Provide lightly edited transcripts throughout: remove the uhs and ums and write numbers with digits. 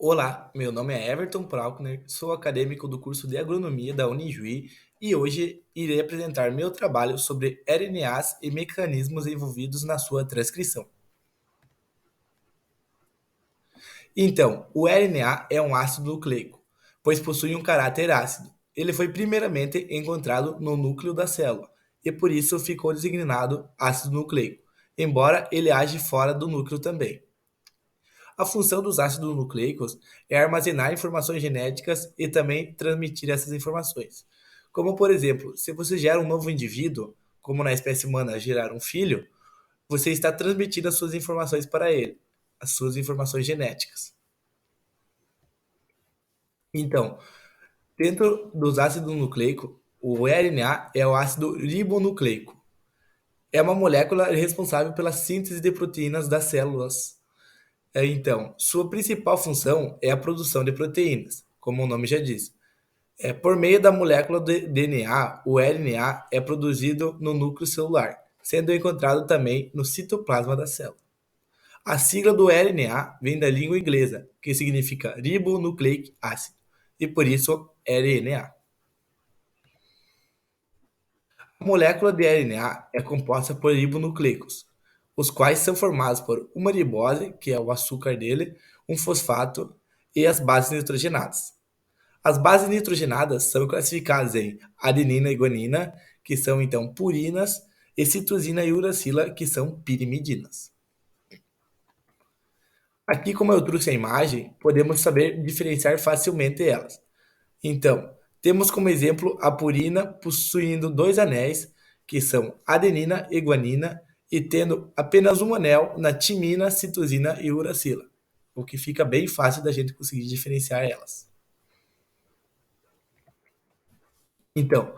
Olá, meu nome é Everton Praukner, sou acadêmico do curso de Agronomia da Unijuí e hoje irei apresentar meu trabalho sobre RNAs e mecanismos envolvidos na sua transcrição. Então, o RNA é um ácido nucleico, pois possui um caráter ácido. Ele foi primeiramente encontrado no núcleo da célula e por isso ficou designado ácido nucleico, embora ele age fora do núcleo também. A função dos ácidos nucleicos é armazenar informações genéticas e também transmitir essas informações. Como, por exemplo, se você gera um novo indivíduo, como na espécie humana gerar um filho, você está transmitindo as suas informações para ele, as suas informações genéticas. Então, dentro dos ácidos nucleicos, o RNA é o ácido ribonucleico. É uma molécula responsável pela síntese de proteínas das células. Então, sua principal função é a produção de proteínas, como o nome já diz. Por meio da molécula de DNA, o RNA é produzido no núcleo celular, sendo encontrado também no citoplasma da célula. A sigla do RNA vem da língua inglesa, que significa ribonucleic acid, e por isso RNA. A molécula de RNA é composta por ribonucleicos, os quais são formados por uma ribose, que é o açúcar dele, um fosfato e as bases nitrogenadas. As bases nitrogenadas são classificadas em adenina e guanina, que são então purinas, e citosina e uracila, que são pirimidinas. Aqui, como eu trouxe a imagem, podemos saber diferenciar facilmente elas. Então, temos como exemplo a purina possuindo dois anéis, que são adenina e guanina, e tendo apenas um anel na timina, citosina e uracila, o que fica bem fácil da gente conseguir diferenciar elas. Então,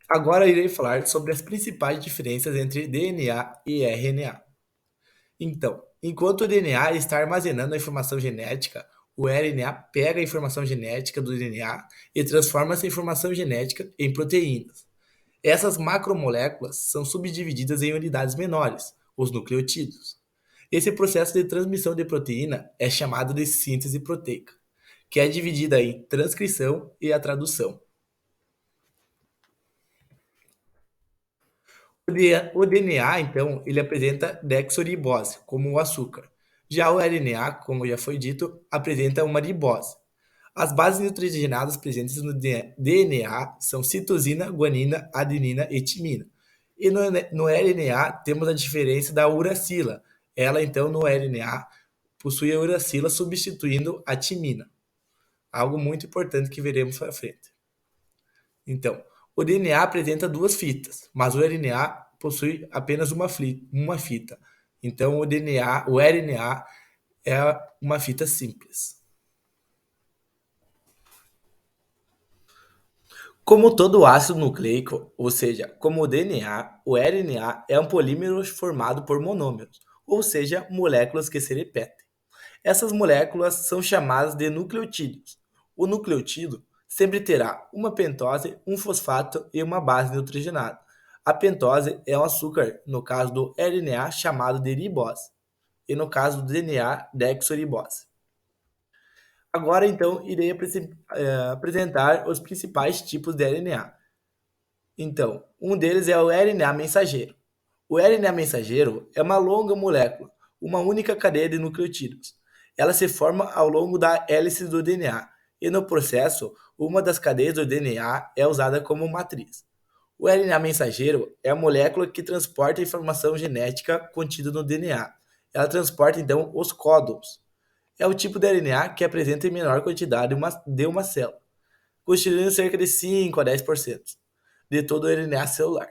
agora irei falar sobre as principais diferenças entre DNA e RNA. Então, enquanto o DNA está armazenando a informação genética, o RNA pega a informação genética do DNA e transforma essa informação genética em proteínas. Essas macromoléculas são subdivididas em unidades menores, os nucleotídeos. Esse processo de transmissão de proteína é chamado de síntese proteica, que é dividida em transcrição e a tradução. O DNA, então, ele apresenta desoxirribose, como o açúcar. Já o RNA, como já foi dito, apresenta uma ribose. As bases nitrogenadas presentes no DNA são citosina, guanina, adenina e timina. E no RNA temos a diferença da uracila. Ela, então, no RNA, possui a uracila substituindo a timina. Algo muito importante que veremos para frente. Então, o DNA apresenta duas fitas, mas o RNA possui apenas uma fita. Então, o RNA é uma fita simples. Como todo ácido nucleico, ou seja, como o DNA, o RNA é um polímero formado por monômeros, ou seja, moléculas que se repetem. Essas moléculas são chamadas de nucleotídeos. O nucleotídeo sempre terá uma pentose, um fosfato e uma base nitrogenada. A pentose é um açúcar, no caso do RNA, chamado de ribose, e no caso do DNA, deoxirribose. Agora, então, irei apresentar os principais tipos de RNA. Então, um deles é o RNA mensageiro. O RNA mensageiro é uma longa molécula, uma única cadeia de nucleotídeos. Ela se forma ao longo da hélice do DNA e, no processo, uma das cadeias do DNA é usada como matriz. O RNA mensageiro é a molécula que transporta a informação genética contida no DNA. Ela transporta, então, os códons. É o tipo de RNA que apresenta em menor quantidade de uma célula, constituindo cerca de 5 a 10% de todo o RNA celular.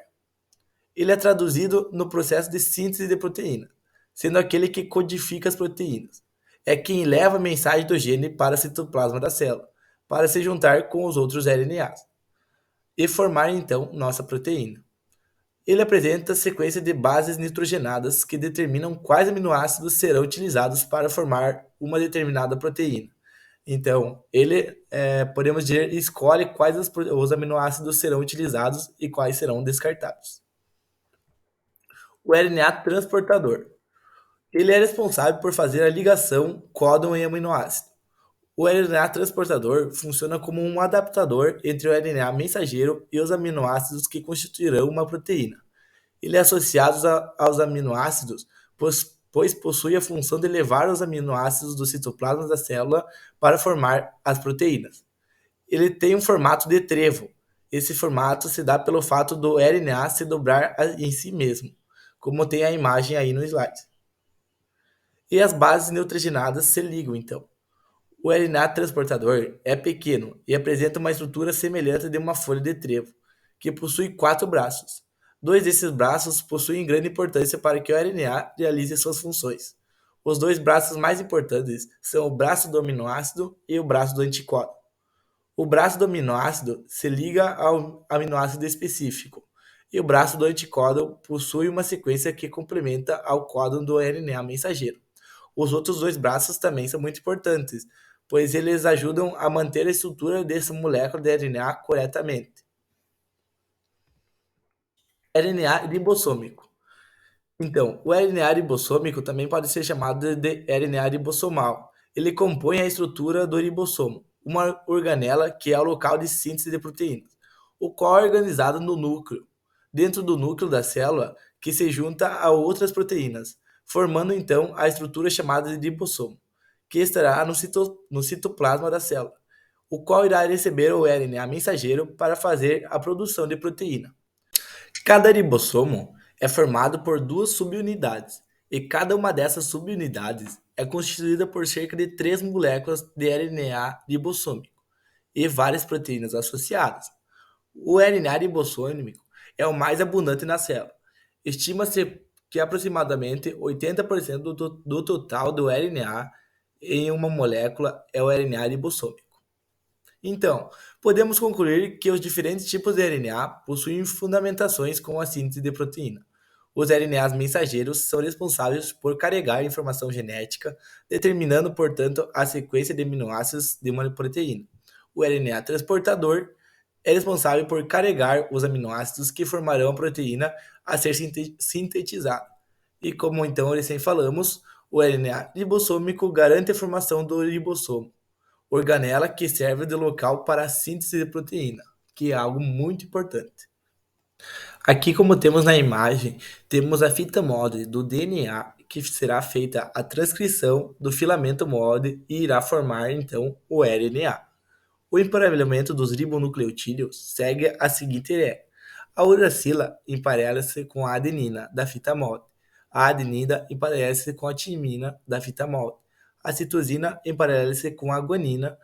Ele é traduzido no processo de síntese de proteína, sendo aquele que codifica as proteínas. É quem leva a mensagem do gene para o citoplasma da célula, para se juntar com os outros RNAs e formar então nossa proteína. Ele apresenta sequência de bases nitrogenadas que determinam quais aminoácidos serão utilizados para formar uma determinada proteína. Então, podemos dizer, escolhe quais os aminoácidos serão utilizados e quais serão descartados. O RNA transportador. Ele é responsável por fazer a ligação códon em aminoácido. O RNA transportador funciona como um adaptador entre o RNA mensageiro e os aminoácidos que constituirão uma proteína. Ele é associado aos aminoácidos, pois possui a função de levar os aminoácidos do citoplasma da célula para formar as proteínas. Ele tem um formato de trevo. Esse formato se dá pelo fato do RNA se dobrar em si mesmo, como tem a imagem aí no slide. E as bases nitrogenadas se ligam, então. O RNA transportador é pequeno e apresenta uma estrutura semelhante de uma folha de trevo, que possui 4 braços. Dois desses braços possuem grande importância para que o RNA realize suas funções. Os dois braços mais importantes são o braço do aminoácido e o braço do anticórdio. O braço do aminoácido se liga ao aminoácido específico, e o braço do anticódon possui uma sequência que complementa ao códon do RNA mensageiro. Os outros dois braços também são muito importantes, pois eles ajudam a manter a estrutura dessa molécula de RNA corretamente. RNA ribossômico. Então, o RNA ribossômico também pode ser chamado de RNA ribossomal. Ele compõe a estrutura do ribossomo, uma organela que é o local de síntese de proteínas, o qual é organizado no núcleo, dentro do núcleo da célula, que se junta a outras proteínas, formando então a estrutura chamada de ribossomo, que estará no citoplasma da célula, o qual irá receber o RNA mensageiro para fazer a produção de proteína. Cada ribossomo é formado por duas subunidades, e cada uma dessas subunidades é constituída por cerca de 3 moléculas de RNA ribossômico e várias proteínas associadas. O RNA ribossômico é o mais abundante na célula. Estima-se que aproximadamente 80% do total do RNA em uma molécula é o RNA ribossômico. Então, podemos concluir que os diferentes tipos de RNA possuem fundamentações com a síntese de proteína. Os RNAs mensageiros são responsáveis por carregar a informação genética, determinando, portanto, a sequência de aminoácidos de uma proteína. O RNA transportador é responsável por carregar os aminoácidos que formarão a proteína a ser sintetizada. E como então recém falamos, o RNA ribossômico garante a formação do ribossomo, organela que serve de local para a síntese de proteína, que é algo muito importante. Aqui, como temos na imagem, temos a fita molde do DNA, que será feita a transcrição do filamento molde e irá formar então o RNA. O emparelhamento dos ribonucleotídeos segue a seguinte regra. A uracila emparelha-se com a adenina da fita molde. A adenina emparelha-se com a timina da fita molde. A citosina emparelha-se com a guanina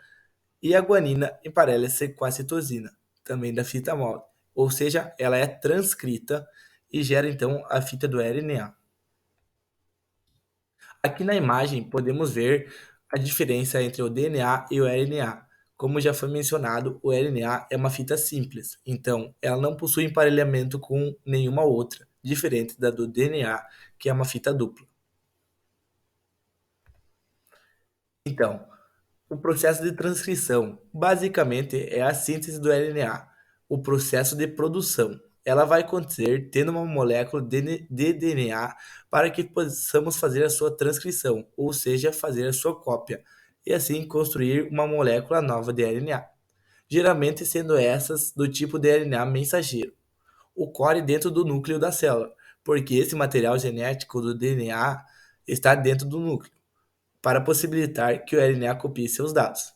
e a guanina emparelha-se com a citosina, também da fita molde. Ou seja, ela é transcrita e gera então a fita do RNA. Aqui na imagem podemos ver a diferença entre o DNA e o RNA. Como já foi mencionado, o RNA é uma fita simples, então ela não possui emparelhamento com nenhuma outra, diferente da do DNA, que é uma fita dupla. Então, o processo de transcrição basicamente é a síntese do RNA, o processo de produção. Ela vai acontecer tendo uma molécula de DNA para que possamos fazer a sua transcrição, ou seja, fazer a sua cópia, e assim construir uma molécula nova de RNA, geralmente sendo essas do tipo de RNA mensageiro. Ocorre dentro do núcleo da célula, porque esse material genético do DNA está dentro do núcleo para possibilitar que o RNA copie seus dados.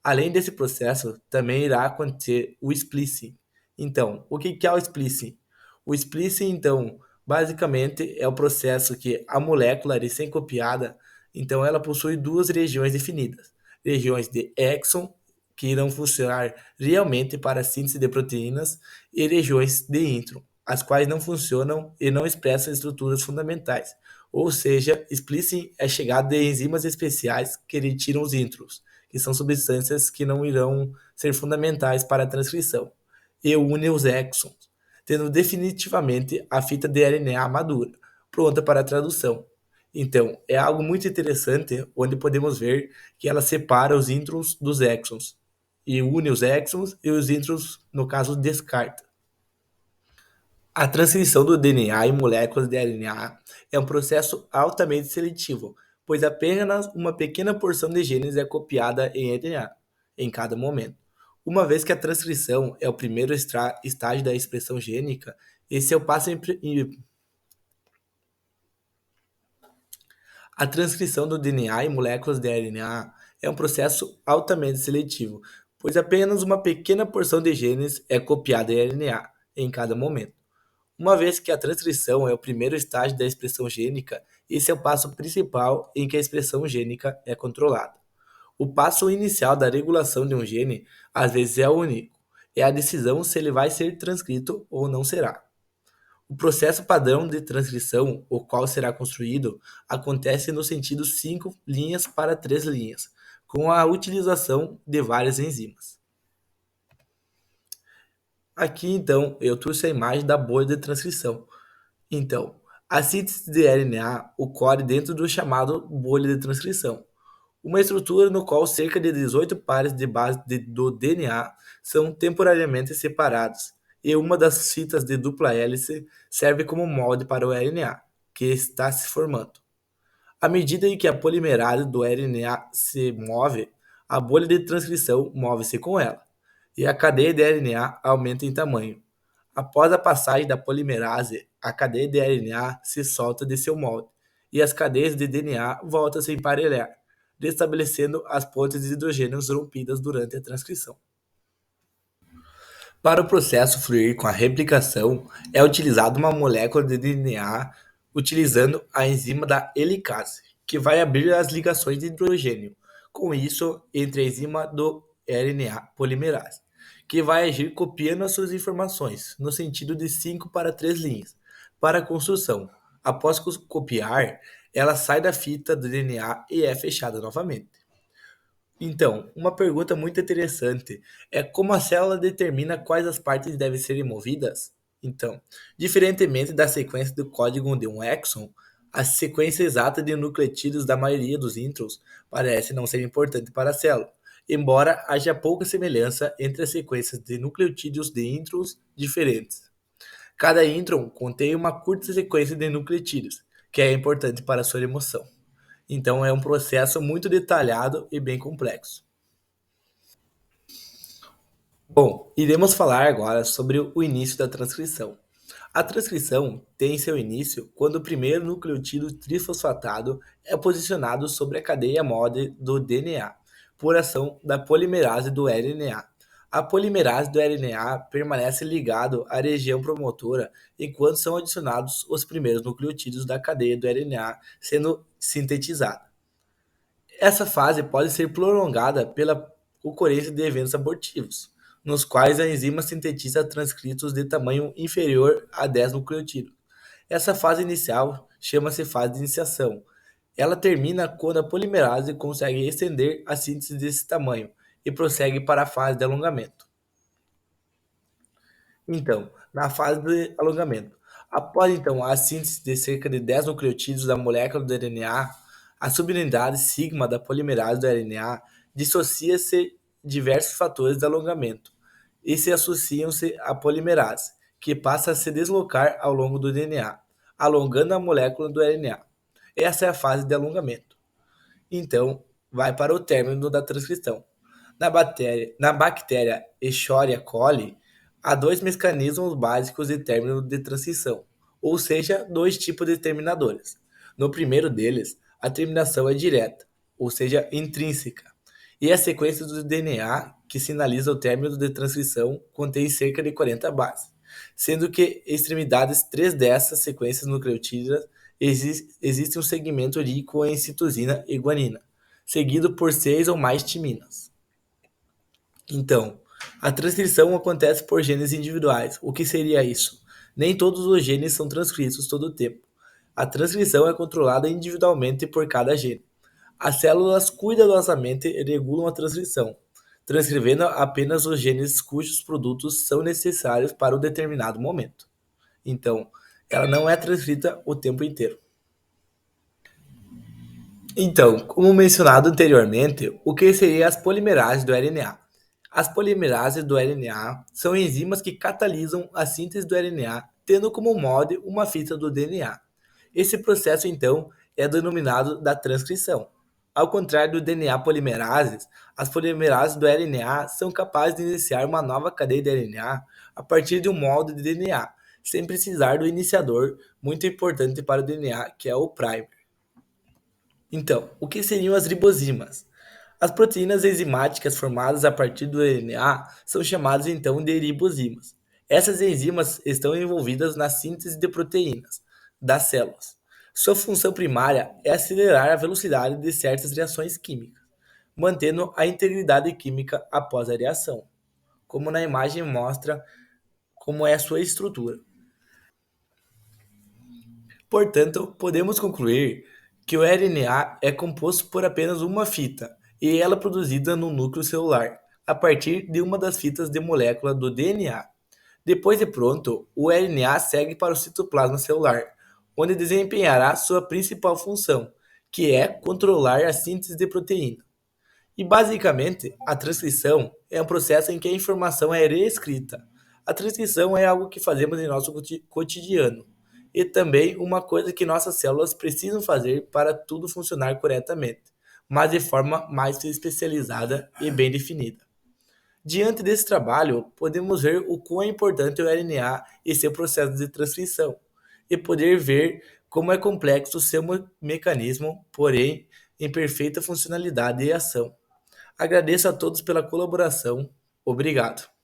Além desse processo, também irá acontecer o splicing. Então, o que é o splicing? O splicing, então, basicamente é o processo que a molécula recém-copiada, então ela possui duas regiões definidas. Regiões de exon, que irão funcionar realmente para a síntese de proteínas, e regiões de intron, as quais não funcionam e não expressam estruturas fundamentais. Ou seja, splicing é chegada de enzimas especiais que retiram os introns, que são substâncias que não irão ser fundamentais para a transcrição, e une os exons, tendo definitivamente a fita de RNA madura, pronta para a tradução. Então, é algo muito interessante, onde podemos ver que ela separa os introns dos exons, e une os exons e os introns, no caso, descarta. A transcrição do DNA em moléculas de RNA é um processo altamente seletivo, pois apenas uma pequena porção de genes é copiada em RNA em cada momento. Uma vez que a transcrição é o primeiro estágio da expressão gênica, esse é o passo a transcrição do DNA em moléculas de RNA é um processo altamente seletivo, pois apenas uma pequena porção de genes é copiada em RNA em cada momento. Uma vez que a transcrição é o primeiro estágio da expressão gênica, esse é o passo principal em que a expressão gênica é controlada. O passo inicial da regulação de um gene às vezes é único, é a decisão se ele vai ser transcrito ou não será. O processo padrão de transcrição, o qual será construído, acontece no sentido 5 linhas para 3 linhas, com a utilização de várias enzimas. Aqui então eu trouxe a imagem da bolha de transcrição. Então, a síntese de RNA ocorre dentro do chamado bolha de transcrição, uma estrutura no qual cerca de 18 pares de base do DNA são temporariamente separados, e uma das fitas de dupla hélice serve como molde para o RNA, que está se formando. À medida em que a polimerase do RNA se move, a bolha de transcrição move-se com ela, e a cadeia de RNA aumenta em tamanho. Após a passagem da polimerase, a cadeia de RNA se solta de seu molde, e as cadeias de DNA voltam a se emparelhar, restabelecendo as pontes de hidrogênios rompidas durante a transcrição. Para o processo fluir com a replicação, é utilizada uma molécula de DNA utilizando a enzima da helicase, que vai abrir as ligações de hidrogênio, com isso entre a enzima do RNA polimerase, que vai agir copiando as suas informações, no sentido de 5 para 3 linhas, para a construção. Após copiar, ela sai da fita do DNA e é fechada novamente. Então, uma pergunta muito interessante é como a célula determina quais as partes devem ser removidas? Então, diferentemente da sequência do código de um exon, a sequência exata de nucleotídeos da maioria dos introns parece não ser importante para a célula, embora haja pouca semelhança entre as sequências de nucleotídeos de introns diferentes. Cada intron contém uma curta sequência de nucleotídeos, que é importante para sua remoção. Então, é um processo muito detalhado e bem complexo. Bom, iremos falar agora sobre o início da transcrição. A transcrição tem seu início quando o primeiro nucleotídeo trifosfatado é posicionado sobre a cadeia MOD do DNA, por ação da polimerase do RNA. A polimerase do RNA permanece ligado à região promotora enquanto são adicionados os primeiros nucleotídeos da cadeia do RNA sendo sintetizada. Essa fase pode ser prolongada pela ocorrência de eventos abortivos, nos quais a enzima sintetiza transcritos de tamanho inferior a 10 nucleotídeos. Essa fase inicial chama-se fase de iniciação. Ela termina quando a polimerase consegue estender a síntese desse tamanho e prossegue para a fase de alongamento. Então, na fase de alongamento, após então a síntese de cerca de 10 nucleotídeos da molécula do RNA, a subunidade sigma da polimerase do RNA dissocia-se diversos fatores de alongamento e se associam-se à polimerase, que passa a se deslocar ao longo do DNA, alongando a molécula do RNA. Essa é a fase de alongamento. Então, vai para o término da transcrição. Na bactéria Escherichia coli, há dois mecanismos básicos de término de transição, ou seja, dois tipos de terminadores. No primeiro deles, a terminação é direta, ou seja, intrínseca, e a sequência do DNA que sinaliza o término de transição contém cerca de 40 bases, sendo que extremidades 3 dessas sequências nucleotídeas existe um segmento rico em citosina e guanina, seguido por 6 ou mais timinas. Então, a transcrição acontece por genes individuais. O que seria isso? Nem todos os genes são transcritos todo o tempo. A transcrição é controlada individualmente por cada gene. As células cuidadosamente regulam a transcrição, transcrevendo apenas os genes cujos produtos são necessários para um determinado momento. Então, ela não é transcrita o tempo inteiro. Então, como mencionado anteriormente, o que seriam as polimerases do RNA? As polimerases do RNA são enzimas que catalisam a síntese do RNA, tendo como molde uma fita do DNA. Esse processo, então, é denominado da transcrição. Ao contrário do DNA polimerases, as polimerases do RNA são capazes de iniciar uma nova cadeia de RNA a partir de um molde de DNA, sem precisar do iniciador, muito importante para o DNA, que é o primer. Então, o que seriam as ribozimas? As proteínas enzimáticas formadas a partir do RNA são chamadas então de ribozimas. Essas enzimas estão envolvidas na síntese de proteínas das células. Sua função primária é acelerar a velocidade de certas reações químicas, mantendo a integridade química após a reação, como na imagem mostra como é a sua estrutura. Portanto, podemos concluir que o RNA é composto por apenas uma fita, e ela é produzida no núcleo celular, a partir de uma das fitas de molécula do DNA. Depois de pronto, o RNA segue para o citoplasma celular, onde desempenhará sua principal função, que é controlar a síntese de proteína. E basicamente, a transcrição é um processo em que a informação é reescrita. A transcrição é algo que fazemos em nosso cotidiano e também uma coisa que nossas células precisam fazer para tudo funcionar corretamente, mas de forma mais especializada e bem definida. Diante desse trabalho, podemos ver o quão é importante o RNA e seu processo de transcrição, e poder ver como é complexo seu mecanismo, porém em perfeita funcionalidade e ação. Agradeço a todos pela colaboração. Obrigado.